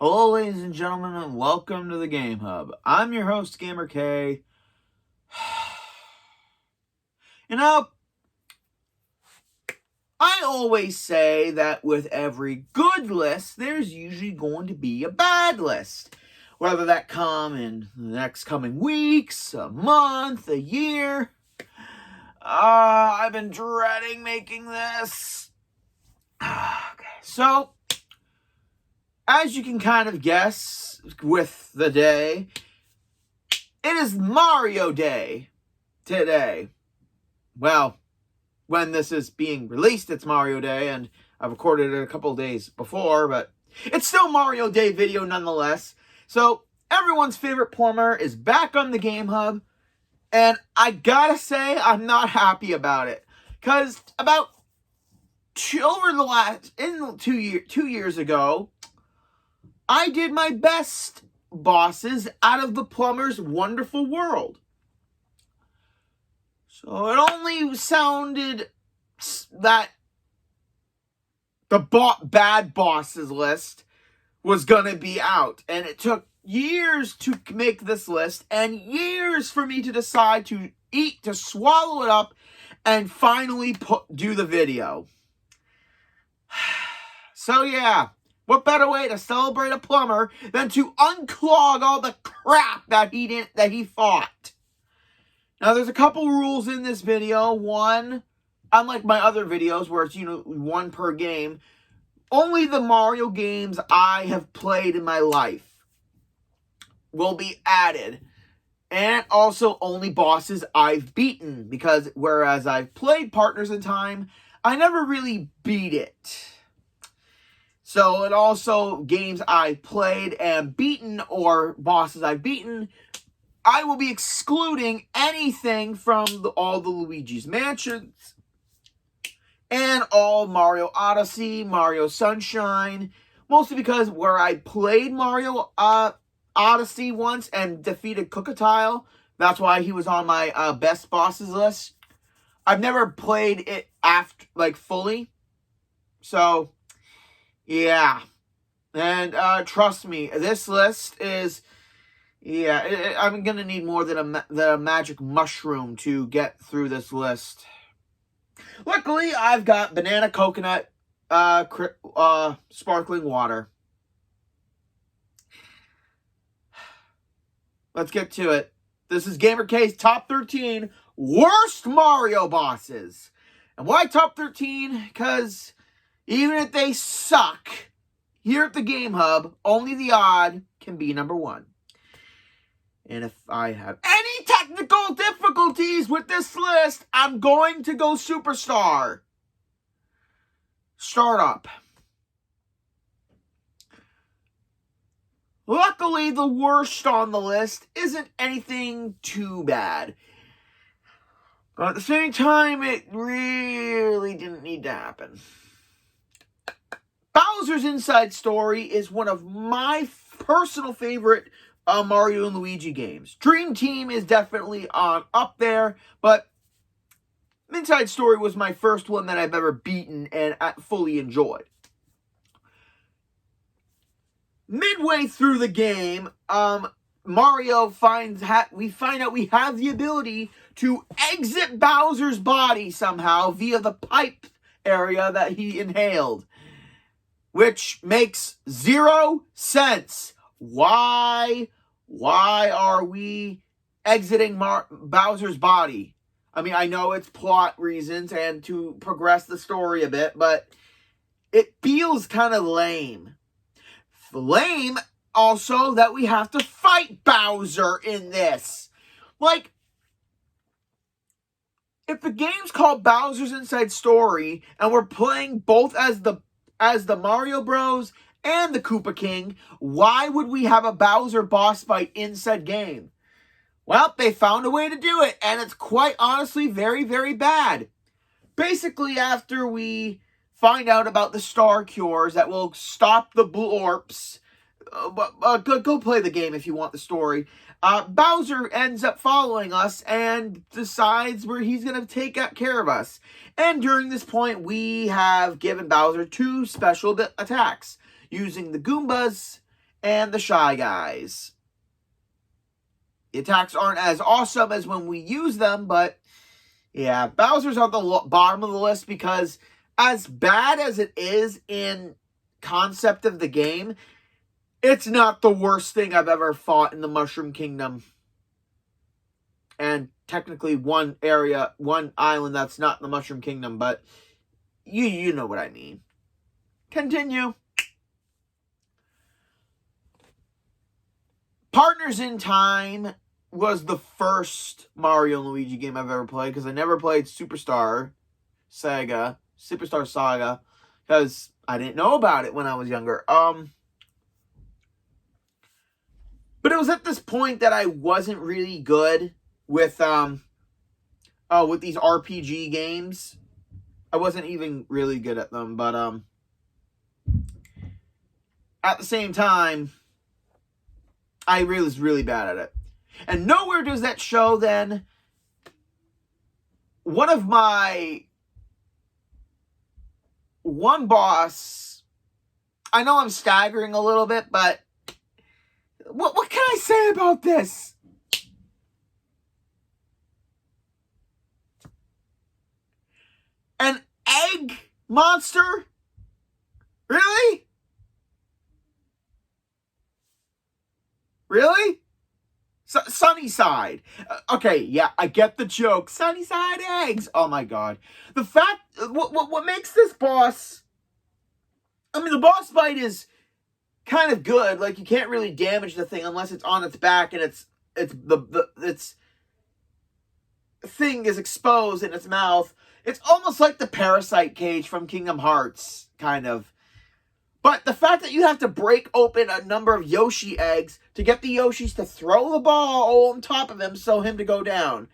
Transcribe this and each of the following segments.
Hello, ladies and gentlemen, and welcome to the Game Hub. I'm your host, Gamer K. You know, I always say that with every good list, there's usually going to be a bad list. Whether that come in the next coming weeks, a month, a year. I've been dreading making this. Okay, so as you can kind of guess with the day, it is Mario Day today. Well, when this is being released, it's Mario Day, and I recorded it a couple days before, but it's still Mario Day video nonetheless. So, everyone's favorite Plummer is back on the Game Hub, and I gotta say, I'm not happy about it. Because about 2 years ago, I did my best bosses out of the Plumber's Wonderful World. So it only sounded that the bad bosses list was going to be out. And it took years to make this list and years for me to decide to swallow it up and finally do the video. So yeah. What better way to celebrate a Plumber than to unclog all the crap that he fought? Now, there's a couple rules in this video. One, unlike my other videos where it's, one per game, only the Mario games I have played in my life will be added. And also only bosses I've beaten, because whereas I've played Partners in Time, I never really beat it. So, and also games I've played and beaten or bosses I've beaten, I will be excluding anything from all the Luigi's Mansions and all Mario Odyssey, Mario Sunshine, mostly because where I played Mario Odyssey once and defeated Cookatile, that's why he was on my best bosses list. I've never played it fully, so yeah, and trust me, this list is, I'm going to need more than a magic mushroom to get through this list. Luckily, I've got banana coconut sparkling water. Let's get to it. This is Gamer K's Top 13 Worst Mario Bosses. And why Top 13? Because even if they suck, here at the Game Hub, only the odd can be number one. And if I have any technical difficulties with this list, I'm going to go Superstar. Start up. Luckily, the worst on the list isn't anything too bad. But at the same time, it really didn't need to happen. Bowser's Inside Story is one of my personal favorite Mario and Luigi games. Dream Team is definitely up there, but Inside Story was my first one that I've ever beaten and fully enjoyed. Midway through the game, Mario we find out we have the ability to exit Bowser's body somehow via the pipe area that he inhaled, which makes 0 sense. Why are we exiting Bowser's body? I mean, I know it's plot reasons and to progress the story a bit, but it feels kind of lame. Lame also that we have to fight Bowser in this. Like, if the game's called Bowser's Inside Story and we're playing both as the Mario Bros and the Koopa King, why would we have a Bowser boss fight in said game? Well, they found a way to do it, and it's quite honestly very, very bad. Basically, after we find out about the star cures that will stop the blorps, go play the game if you want the story. Bowser ends up following us and decides where he's going to take care of us. And during this point, we have given Bowser 2 special attacks, using the Goombas and the Shy Guys. The attacks aren't as awesome as when we use them, but yeah, Bowser's on the bottom of the list because as bad as it is in concept of the game, it's not the worst thing I've ever fought in the Mushroom Kingdom. And technically one island that's not in the Mushroom Kingdom, but you know what I mean. Continue. Partners in Time was the first Mario and Luigi game I've ever played because I never played Superstar Saga, because I didn't know about it when I was younger. But it was at this point that I wasn't really good with these RPG games. I wasn't even really good at them, but at the same time, I was really bad at it. And nowhere does that show then. One boss, I know I'm staggering a little bit, but what can I say about this? An egg monster? Really? Really? Sunnyside. Okay, yeah, I get the joke. Sunnyside eggs. Oh my god. The fact, what makes this boss, I mean, the boss fight is kind of good. Like, you can't really damage the thing unless it's on its back and its thing is exposed in its mouth. It's almost like the parasite cage from Kingdom Hearts, kind of. But the fact that you have to break open a number of Yoshi eggs to get the Yoshis to throw the ball on top of him so him to go down.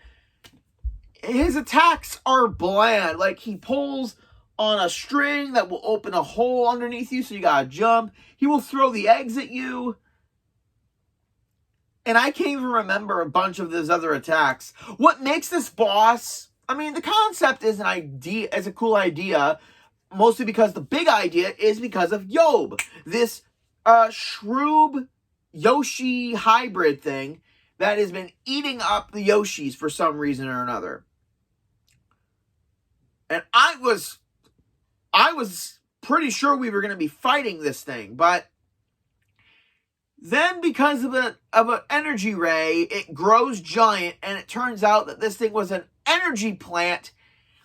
His attacks are bland. Like, he pulls on a string that will open a hole underneath you so you gotta jump. He will throw the eggs at you. And I can't even remember a bunch of those other attacks. What makes this boss... I mean, the concept is a cool idea... Mostly because the big idea is because of Yob, this Shrew Yoshi hybrid thing that has been eating up the Yoshis for some reason or another. And I was pretty sure we were going to be fighting this thing, but then because of an energy ray, it grows giant, and it turns out that this thing was an energy plant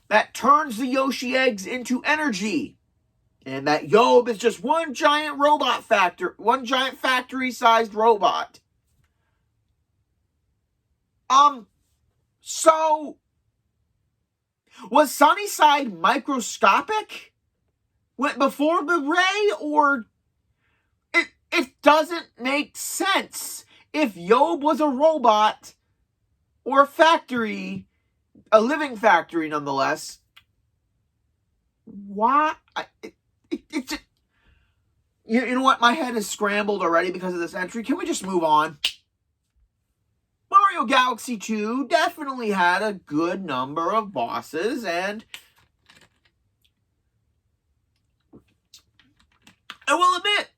that turns the Yoshi eggs into energy. And that Yob is just one giant factory-sized robot. So, was Sunnyside microscopic before the ray, or it doesn't make sense. If Yob was a robot or a factory, a living factory nonetheless, why? It's just, you know what? My head is scrambled already because of this entry. Can we just move on? Mario Galaxy 2 definitely had a good number of bosses, and I will admit,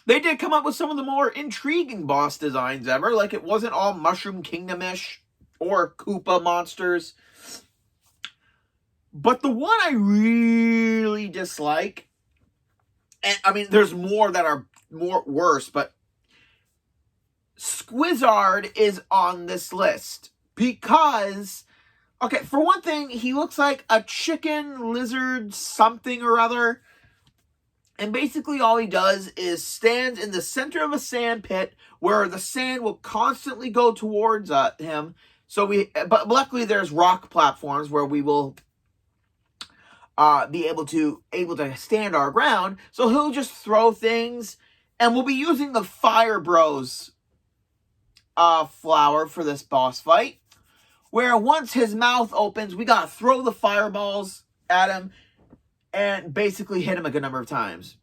they did come up with some of the more intriguing boss designs ever. Like, it wasn't all Mushroom Kingdom-ish or Koopa monsters. But the one I really dislike, and I mean, there's more that are worse, but Squishard is on this list because, okay, for one thing, he looks like a chicken lizard something or other. And basically all he does is stands in the center of a sand pit where the sand will constantly go towards him. But luckily there's rock platforms where we will be able to stand our ground. So he'll just throw things, and we'll be using the Fire Bros flower for this boss fight, where once his mouth opens, we gotta throw the fireballs at him and basically hit him a good number of times.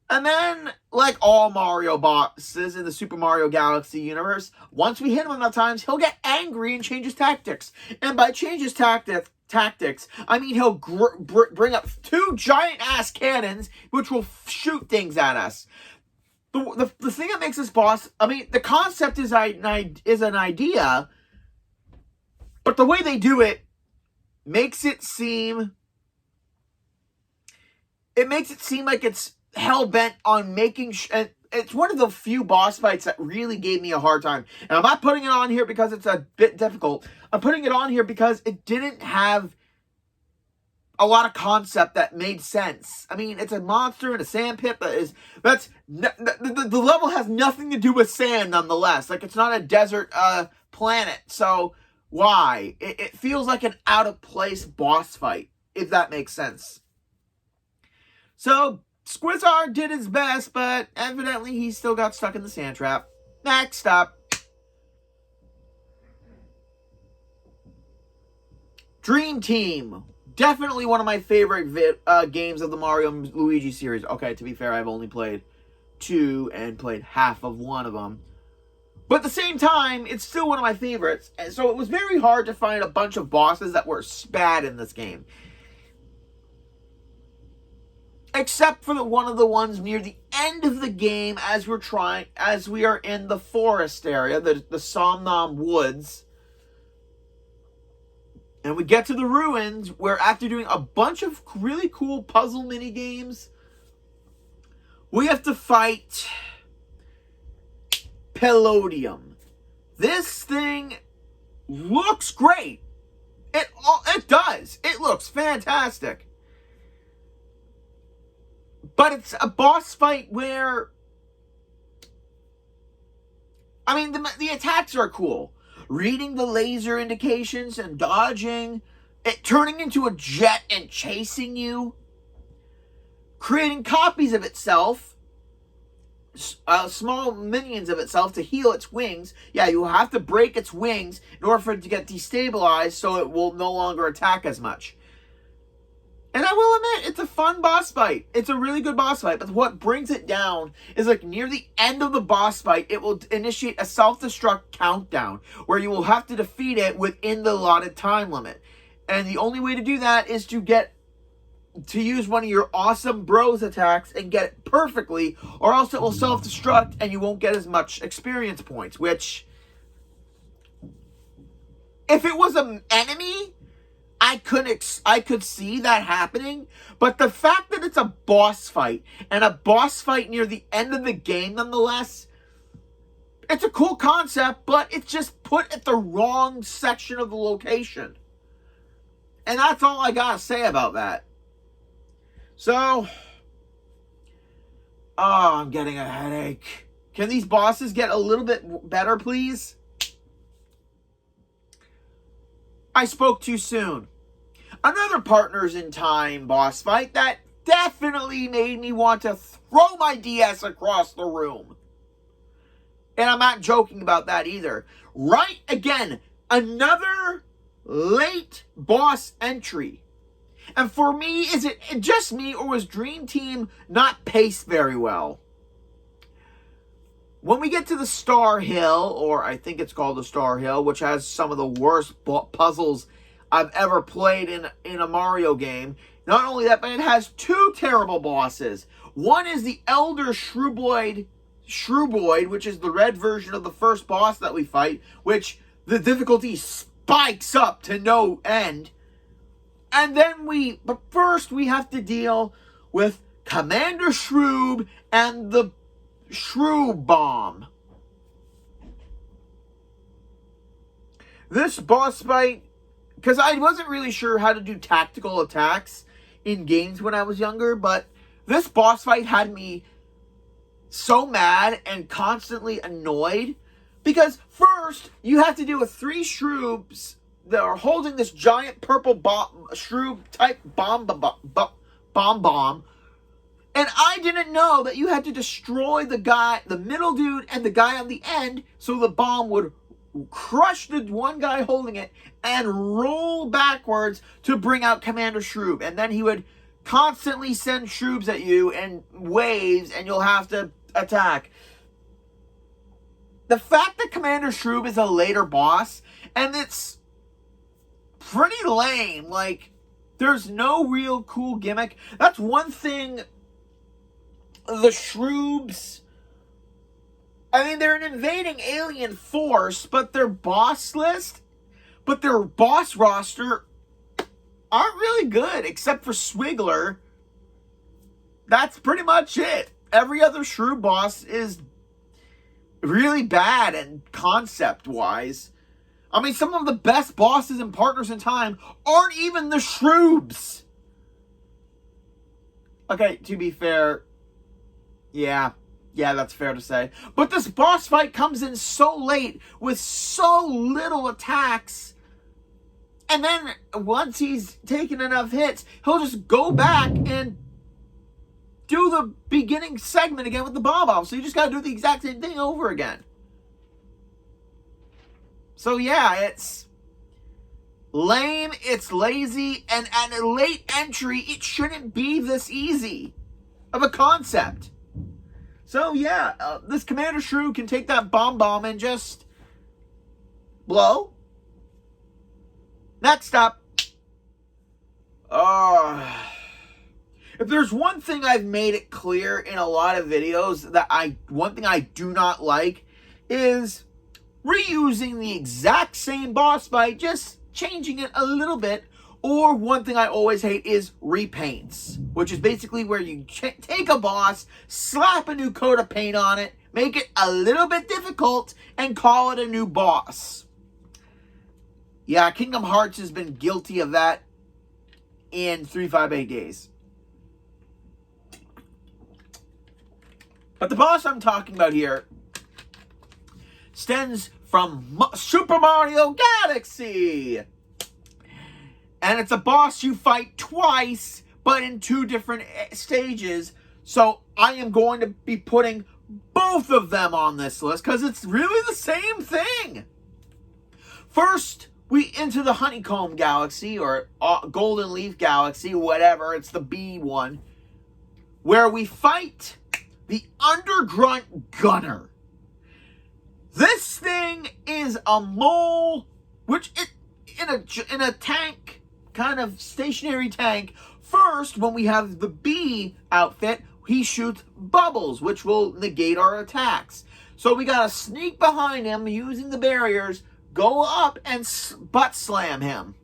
And then, like all Mario bosses in the Super Mario Galaxy universe, once we hit him enough times, he'll get angry and change his tactics. And by change his tactics, I mean he'll bring up two giant-ass cannons, which will shoot things at us. the thing that makes this boss, I mean, the concept is an idea, but the way they do it makes it seem like it's hell-bent on making it's one of the few boss fights that really gave me a hard time. And I'm not putting it on here because it's a bit difficult. I'm putting it on here because it didn't have a lot of concept that made sense. I mean, it's a monster in a sand pit, but the level has nothing to do with sand nonetheless. Like, it's not a desert planet, so why? It feels like an out-of-place boss fight, if that makes sense. So, Squishard did his best, but evidently he still got stuck in the sand trap. Next up, Dream Team. Definitely one of my favorite games of the Mario and Luigi series. Okay, to be fair, I've only played 2 and played half of one of them. But at the same time, it's still one of my favorites. And so it was very hard to find a bunch of bosses that were bad in this game. Except for one of the ones near the end of the game as we are in the forest area, the Somnom Woods. And we get to the ruins where, after doing a bunch of really cool puzzle mini games, we have to fight Palladium. This thing looks great. It does. It looks fantastic. But it's a boss fight where, I mean, the attacks are cool. Reading the laser indications and dodging, it turning into a jet and chasing you, creating copies of itself, small minions of itself to heal its wings. Yeah, you have to break its wings in order for it to get destabilized so it will no longer attack as much. And I will admit, it's a fun boss fight. It's a really good boss fight. But what brings it down is, like, near the end of the boss fight, it will initiate a self-destruct countdown where you will have to defeat it within the allotted time limit. And the only way to do that is to use one of your awesome bros attacks and get it perfectly, or else it will self-destruct and you won't get as much experience points, which, if it was an enemy, I could see that happening, but the fact that it's a boss fight, and a boss fight near the end of the game nonetheless, it's a cool concept, but it's just put at the wrong section of the location. And that's all I gotta say about that. So, I'm getting a headache. Can these bosses get a little bit better, please? I spoke too soon. Another Partners in Time boss fight that definitely made me want to throw my DS across the room. And I'm not joking about that either. Right, again, another late boss entry. And for me, is it just me, or was Dream Team not paced very well? When we get to the Star Hill, or I think it's called the Star Hill, which has some of the worst puzzles I've ever played in a Mario game. Not only that, but it has 2 terrible bosses. One is the Elder Shrew Boy, which is the red version of the first boss that we fight, which the difficulty spikes up to no end. And then but first we have to deal with Commander Shrew and the Shrew Bomb. This boss fight, because I wasn't really sure how to do tactical attacks in games when I was younger, but this boss fight had me so mad and constantly annoyed, because first you have to deal with 3 Shrews that are holding this giant purple Shrew type bomb. And I didn't know that you had to destroy the middle dude and the guy on the end, so the bomb would crush the one guy holding it and roll backwards to bring out Commander Shrew. And then he would constantly send Shrews at you in waves, and you'll have to attack. The fact that Commander Shrew is a later boss, and it's pretty lame, like, there's no real cool gimmick. That's one thing the Shrews I mean, they're an invading alien force, but their boss roster aren't really good, except for Swiggler. That's pretty much it. Every other Shrew boss is really bad and concept-wise. I mean, some of the best bosses and partners in time aren't even the Shrews. Okay, to be fair, yeah, that's fair to say. But this boss fight comes in so late with so little attacks. And then once he's taken enough hits, he'll just go back and do the beginning segment again with the bomb. So you just got to do the exact same thing over again. So yeah, it's lame, it's lazy, and at a late entry, it shouldn't be this easy of a concept. So yeah, this Commander Shrew can take that bomb and just blow. Next up. If there's one thing I've made it clear in a lot of videos that one thing I do not like is reusing the exact same boss fight, just changing it a little bit. Or one thing I always hate is repaints, which is basically where you take a boss, slap a new coat of paint on it, make it a little bit difficult, and call it a new boss. Yeah, Kingdom Hearts has been guilty of that in 358 days. But the boss I'm talking about here stems from Super Mario Galaxy. And it's a boss you fight twice, but in 2 different stages. So I am going to be putting both of them on this list because it's really the same thing. First, we enter the Honeycomb Galaxy or Golden Leaf Galaxy, whatever. It's the B one, where we fight the Undergrunt Gunner. This thing is a mole, which in a tank, kind of stationary tank. First, when we have the B outfit, he shoots bubbles, which will negate our attacks. So we gotta sneak behind him using the barriers, go up and butt slam him.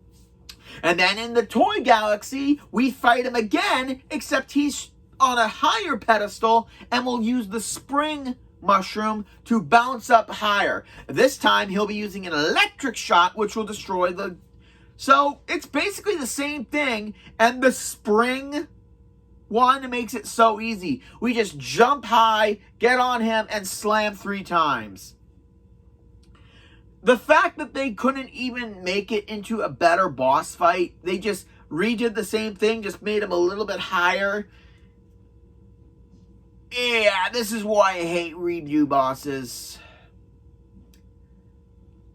And then in the Toy Galaxy, we fight him again, except he's on a higher pedestal, and we'll use the spring mushroom to bounce up higher. This time he'll be using an electric shot, which will destroy the... So it's basically the same thing, and the spring one makes it so easy. We just jump high, get on him, and slam 3 times. The fact that they couldn't even make it into a better boss fight, they just redid the same thing, just made him a little bit higher. Yeah, this is why I hate review bosses.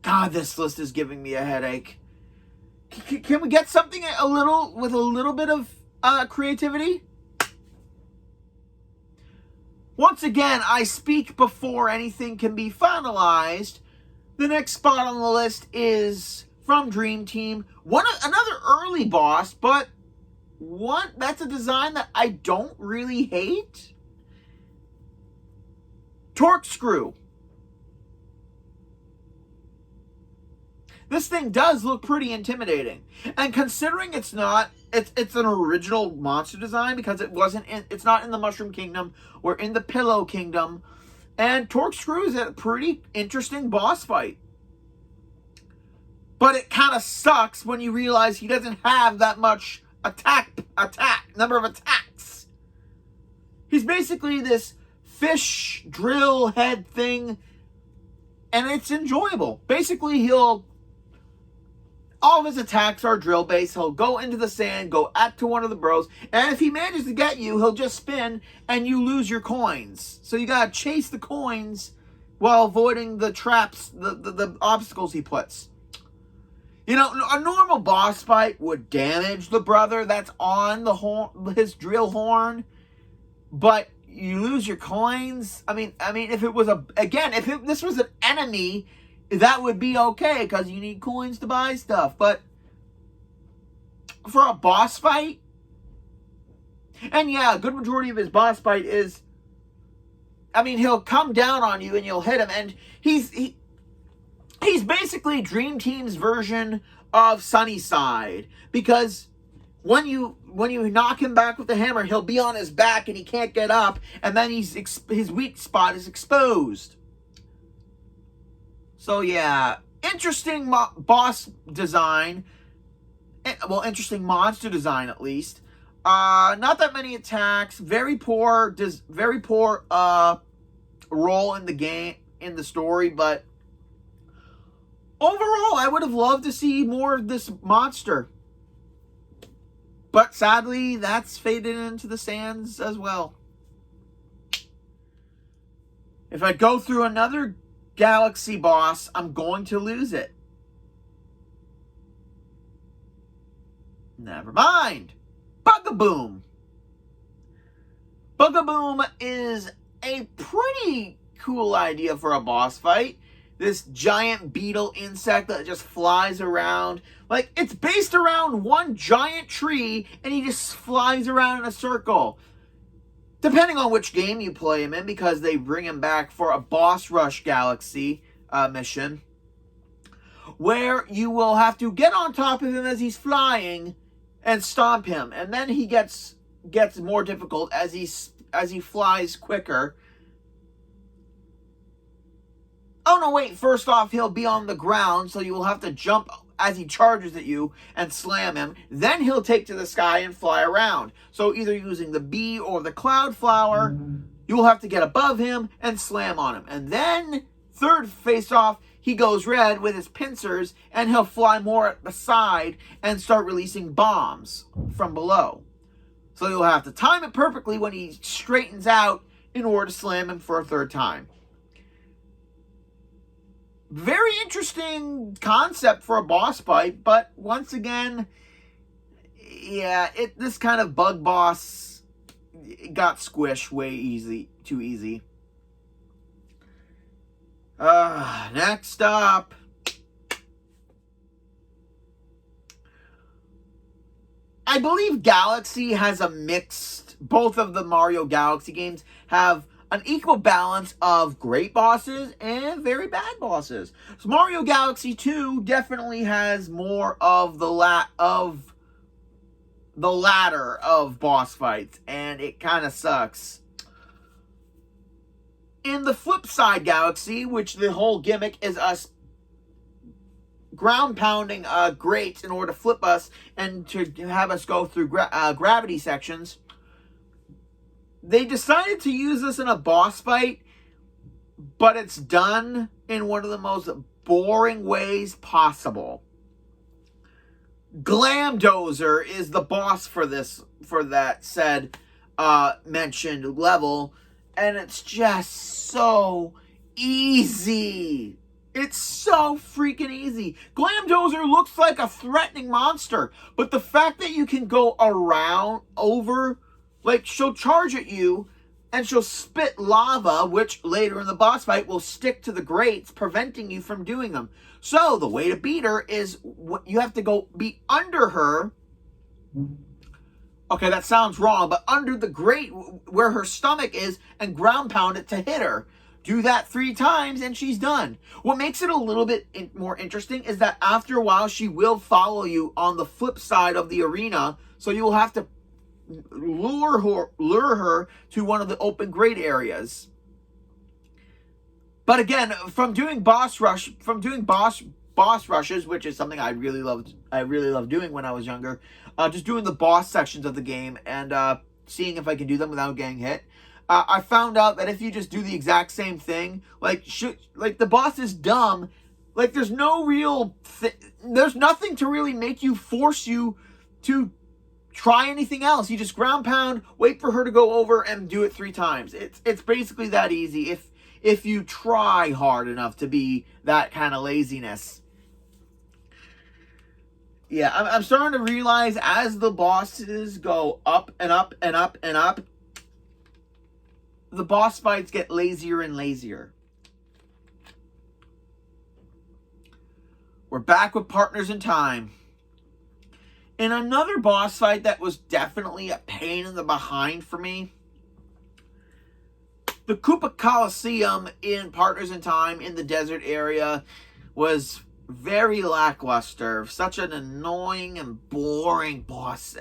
God, this list is giving me a headache. Can we get something with a little bit of creativity? Once again, I speak before anything can be finalized. The next spot on the list is from Dream Team. Another early boss, but that's a design that I don't really hate. Torque-Screw. This thing does look pretty intimidating. And considering it's an original monster design because it's not in the Mushroom Kingdom or in the Pillow Kingdom. And Torque-Screw is a pretty interesting boss fight. But it kind of sucks when you realize he doesn't have that much number of attacks. He's basically this fish drill head thing, and it's enjoyable. Basically, all of his attacks are drill based. He'll go into the sand, go up to one of the bros, and if he manages to get you, he'll just spin and you lose your coins. So you gotta chase the coins while avoiding the traps, the obstacles he puts. You know, a normal boss fight would damage the brother that's on his drill horn, but you lose your coins. I mean, if it was this was an enemy, that would be okay because you need coins to buy stuff. But for a boss fight, and yeah, a good majority of his boss fight is he'll come down on you and you'll hit him, and he's basically Dream Team's version of Sunnyside, because when you knock him back with the hammer, he'll be on his back and he can't get up, and then his weak spot is exposed. So yeah, interesting boss design. Well, interesting monster design at least. Not that many attacks. Very poor role in the game, in the story, but overall, I would have loved to see more of this monster. But sadly, that's faded into the sands as well. If I go through another Galaxy boss, I'm going to lose it. Never mind. Bugaboom. Bugaboom is a pretty cool idea for a boss fight. This giant beetle insect that just flies around. Like, it's based around one giant tree, and he just flies around in a circle. Depending on which game you play him in, because they bring him back for a Boss Rush Galaxy mission, where you will have to get on top of him as he's flying and stomp him. And then he gets more difficult as he flies quicker. Oh, no, wait. First off, he'll be on the ground, so you will have to jump as he charges at you and slam him. Then he'll take to the sky and fly around. So either using the bee or the cloud flower, you will have to get above him and slam on him. And then, third face-off, he goes red with his pincers, and he'll fly more at the side and start releasing bombs from below. So you'll have to time it perfectly when he straightens out in order to slam him for a third time. Very interesting concept for a boss fight, but once again, yeah, this kind of bug boss got squished too easy. Next up, I believe Galaxy has a mixed, both of the Mario Galaxy games have an equal balance of great bosses and very bad bosses. So Mario Galaxy 2 definitely has more of the ladder of boss fights, and it kind of sucks. In the flip side Galaxy, which the whole gimmick is us ground pounding grates in order to flip us and to have us go through gravity sections, they decided to use this in a boss fight, but it's done in one of the most boring ways possible. Glam Dozer is the boss for that said mentioned level, and it's just so easy. It's so freaking easy. Glam Dozer looks like a threatening monster, but the fact that you can go over, like, she'll charge at you, and she'll spit lava, which later in the boss fight will stick to the grates, preventing you from doing them. So, the way to beat her is, you have to be under her. Okay, that sounds wrong, but under the grate where her stomach is, and ground pound it to hit her. Do that 3 times, and she's done. What makes it a little bit more interesting is that after a while, she will follow you on the flip side of the arena, so you will have to lure her to one of the open grate areas. But again, from doing boss rushes, which is something I really loved doing when I was younger, just doing the boss sections of the game and seeing if I can do them without getting hit. I found out that if you just do the exact same thing, like the boss is dumb, like there's no there's nothing to really make you force you to try anything else. You just ground pound, wait for her to go over, and do it 3 times. It's basically that easy if you try hard enough to be that kind of laziness. Yeah, I'm starting to realize as the bosses go up and up and up and up, the boss fights get lazier and lazier. We're back with Partners in Time. In another boss fight that was definitely a pain in the behind for me, The Koopa Coliseum in Partners in Time in the desert area was very lackluster. Such an annoying and boring boss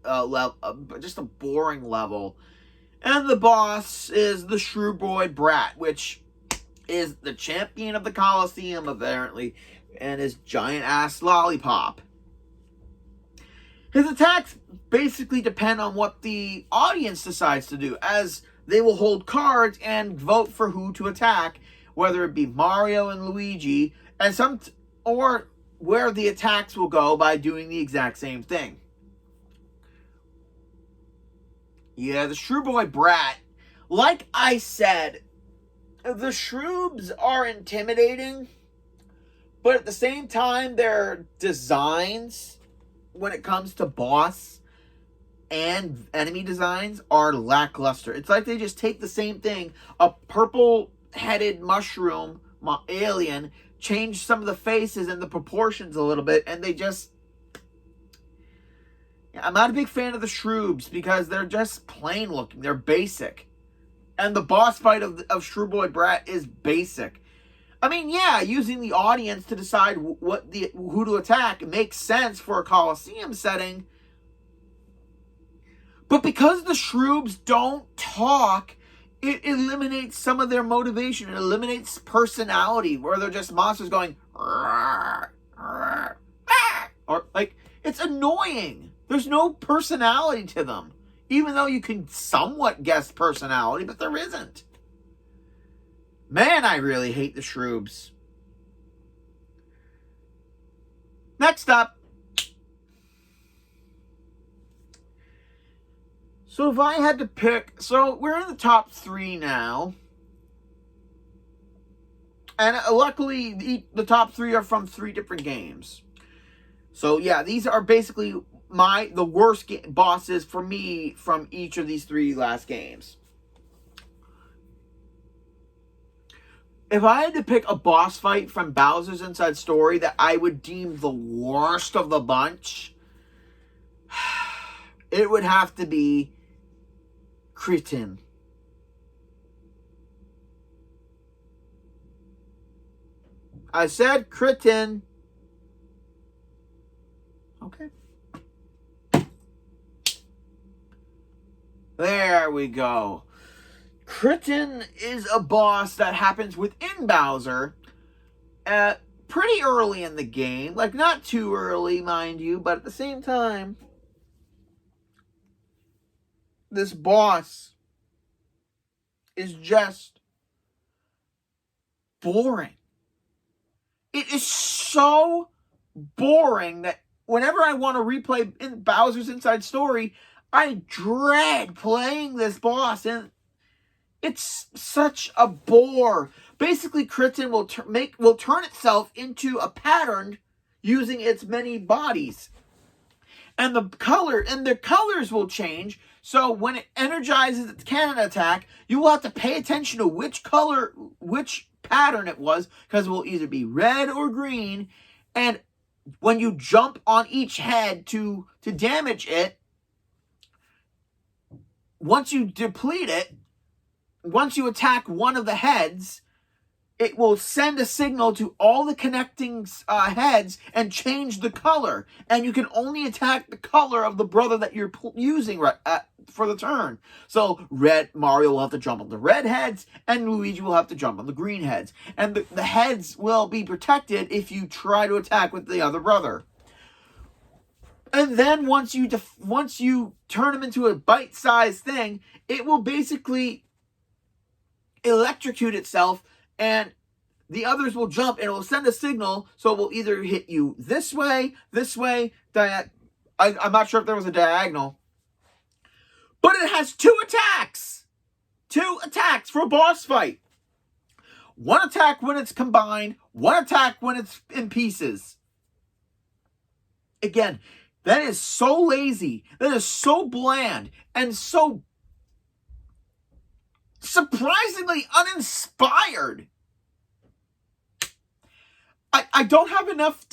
level, just a boring level. And the boss is the Shrew Boy Brat, which is the champion of the Coliseum, apparently, and his giant-ass lollipop. His attacks basically depend on what the audience decides to do, as they will hold cards and vote for who to attack, whether it be Mario and Luigi, or where the attacks will go by doing the exact same thing. Yeah, the Shrew Boy Brat, like I said, the Shroobs are intimidating, but at the same time, their designs, when it comes to boss and enemy designs, are lackluster. It's like they just take the same thing, a purple-headed mushroom alien, change some of the faces and the proportions a little bit, and they just... I'm not a big fan of the Shroobs because they're just plain looking. They're basic. And the boss fight of Shrew Boy Brat is basic. I mean, yeah, using the audience to decide who to attack makes sense for a Coliseum setting. But because the Shroobs don't talk, it eliminates some of their motivation. It eliminates personality, where they're just monsters going, or like, it's annoying. There's no personality to them. Even though you can somewhat guess personality, but there isn't. Man, I really hate the Shroobs. Next up. So if I had to pick... So we're in the top 3 now. And luckily, the top 3 are from 3 different games. So yeah, these are basically the worst bosses for me from each of these 3 last games. If I had to pick a boss fight from Bowser's Inside Story that I would deem the worst of the bunch, it would have to be Kritan. I said Kritan. Okay. There we go. Kritan is a boss that happens within Bowser pretty early in the game. Like, not too early, mind you, but at the same time, this boss is just boring. It is so boring that whenever I want to replay in Bowser's Inside Story, I dread playing this boss, and it's such a bore. Basically, Kritan will turn itself into a pattern using its many bodies, and the colors will change. So when it energizes its cannon attack, you will have to pay attention to which pattern it was, because it will either be red or green. And when you jump on each head to damage it, once you deplete it, once you attack one of the heads, it will send a signal to all the connecting heads and change the color. And you can only attack the color of the brother that you're using for the turn. So Mario will have to jump on the red heads, and Luigi will have to jump on the green heads. And the heads will be protected if you try to attack with the other brother. And then once you turn them into a bite-sized thing, it will basically electrocute itself, and the others will jump, and it will send a signal, so it will either hit you this way, I'm not sure if there was a diagonal. But it has 2 attacks! 2 attacks for a boss fight. 1 attack when it's combined, 1 attack when it's in pieces. Again, that is so lazy, that is so bland, and so surprisingly uninspired. I don't have enough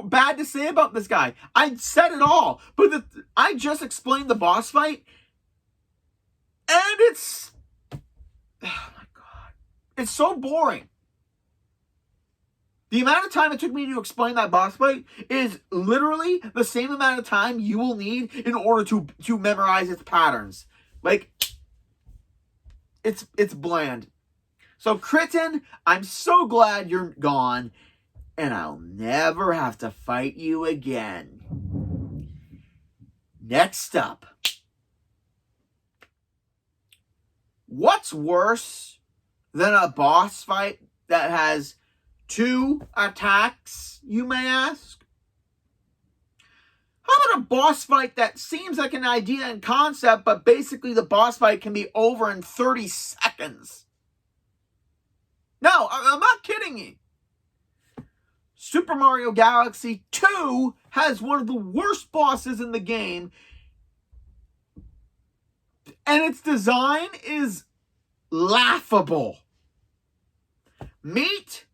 bad to say about this guy. I said it all, but I just explained the boss fight, and it's Oh my God. It's so boring. The amount of time it took me to explain that boss fight is literally the same amount of time you will need in order to memorize its patterns. Like, it's bland. So, Kritan, I'm so glad you're gone, and I'll never have to fight you again. Next up. What's worse than a boss fight that has 2 attacks, you may ask? How about a boss fight that seems like an idea and concept, but basically the boss fight can be over in 30 seconds? No, I'm not kidding you. Super Mario Galaxy 2 has one of the worst bosses in the game, and its design is laughable. Meet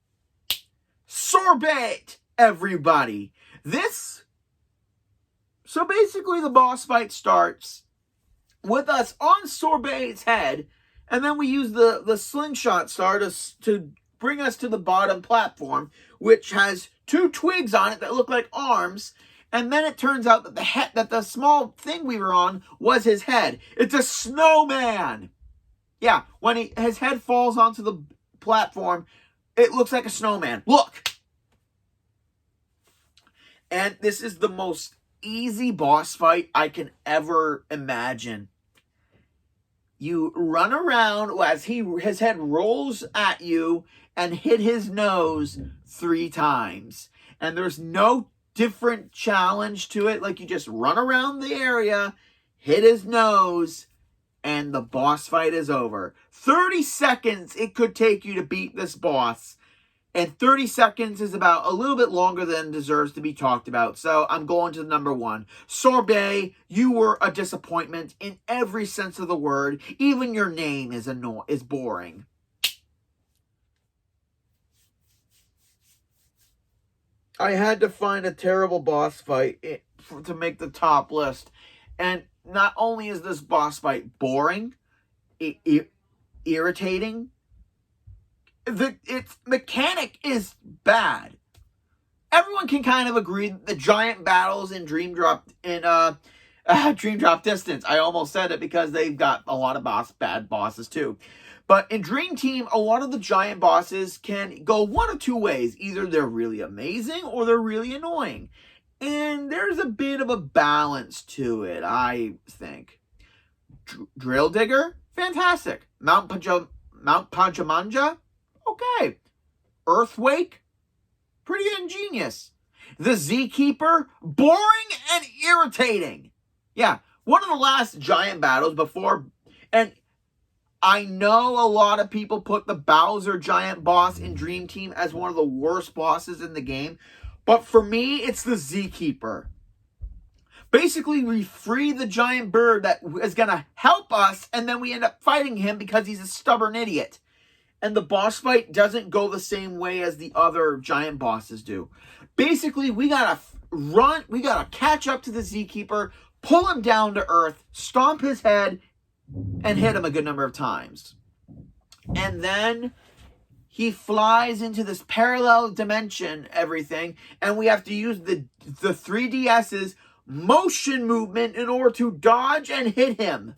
Sorbet, everybody. So basically the boss fight starts with us on Sorbet's head, and then we use the slingshot star to bring us to the bottom platform, which has 2 twigs on it that look like arms. And then it turns out that the small thing we were on was his head. It's a snowman. Yeah, when his head falls onto the platform, it looks like a snowman. Look. And this is the most easy boss fight I can ever imagine. You run around as his head rolls at you and hit his nose 3 times. And there's no different challenge to it. Like, you just run around the area, hit his nose, and the boss fight is over. 30 seconds it could take you to beat this boss. And 30 seconds is about a little bit longer than deserves to be talked about. So I'm going to number 1. Sorbet, you were a disappointment in every sense of the word. Even your name is boring. I had to find a terrible boss fight to make the top list. And not only is this boss fight boring, irritating, its mechanic is bad. Everyone can kind of agree that the giant battles in Dream Drop Distance. I almost said it because they've got a lot of bad bosses too. But in Dream Team, a lot of the giant bosses can go one of 2 ways. Either they're really amazing or they're really annoying. And there's a bit of a balance to it, I think. Drill Digger, fantastic. Mount Pajamanja, okay. Earthwake, pretty ingenious. The Zkeeper, boring and irritating. Yeah, one of the last giant battles before, and I know a lot of people put the Bowser giant boss in Dream Team as one of the worst bosses in the game, but for me, it's the Zkeeper. Basically, we free the giant bird that is going to help us, and then we end up fighting him because he's a stubborn idiot. And the boss fight doesn't go the same way as the other giant bosses do. Basically, we got to catch up to the Zkeeper, pull him down to earth, stomp his head, and hit him a good number of times. And then he flies into this parallel dimension, everything, and we have to use the 3DS's motion movement in order to dodge and hit him.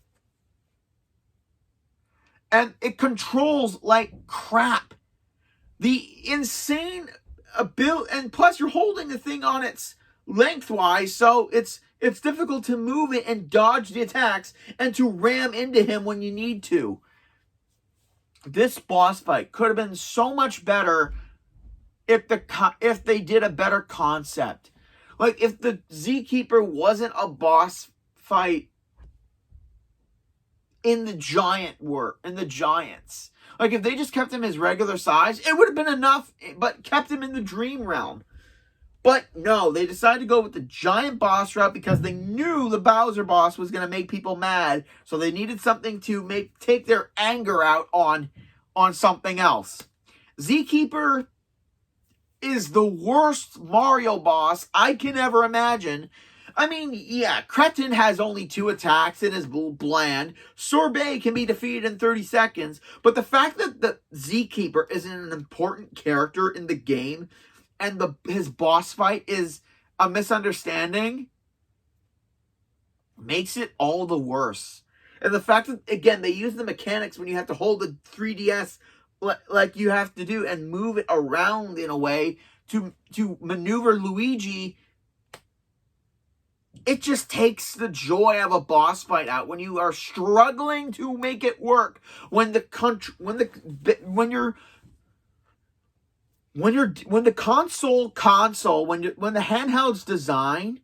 And it controls like crap. The insane ability, and plus you're holding the thing on its lengthwise, so it's difficult to move it and dodge the attacks and to ram into him when you need to. This boss fight could have been so much better if they did a better concept. Like, if the Zkeeper wasn't a boss fight in the giants. Like, if they just kept him his regular size, it would have been enough, but kept him in the dream realm. But no, they decided to go with the giant boss route because they knew the Bowser boss was going to make people mad. So they needed something to take their anger out on something else. Zkeeper is the worst Mario boss I can ever imagine. I mean, yeah, Kritan has only 2 attacks and is bland. Sorbet can be defeated in 30 seconds. But the fact that the Zkeeper isn't an important character in the game and his boss fight is a misunderstanding makes it all the worse. And the fact that, again, they use the mechanics when you have to hold the 3DS like you have to do and move it around in a way to maneuver Luigi. It just takes the joy of a boss fight out when you are struggling to make it work. When the handheld's design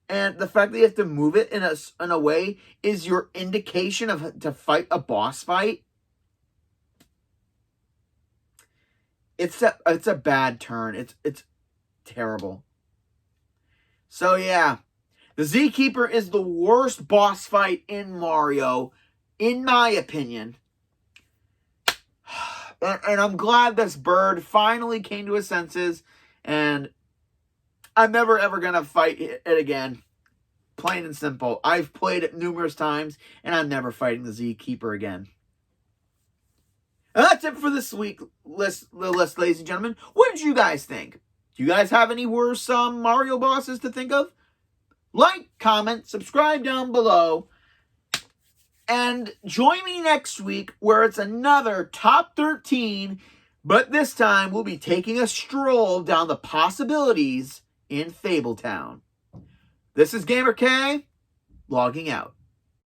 and the fact that you have to move it in a way is your indication of to fight a boss fight. It's a bad turn. It's terrible. So yeah, the Zkeeper is the worst boss fight in Mario, in my opinion. And I'm glad this bird finally came to his senses, and I'm never ever gonna fight it again. Plain and simple. I've played it numerous times, and I'm never fighting the Zkeeper again. And that's it for this week's list, ladies and gentlemen. What did you guys think? Do you guys have any worse Mario bosses to think of? Like, comment, subscribe down below. And join me next week where it's another Top 13. But this time we'll be taking a stroll down the possibilities in Fabletown. This is Gamer K, logging out.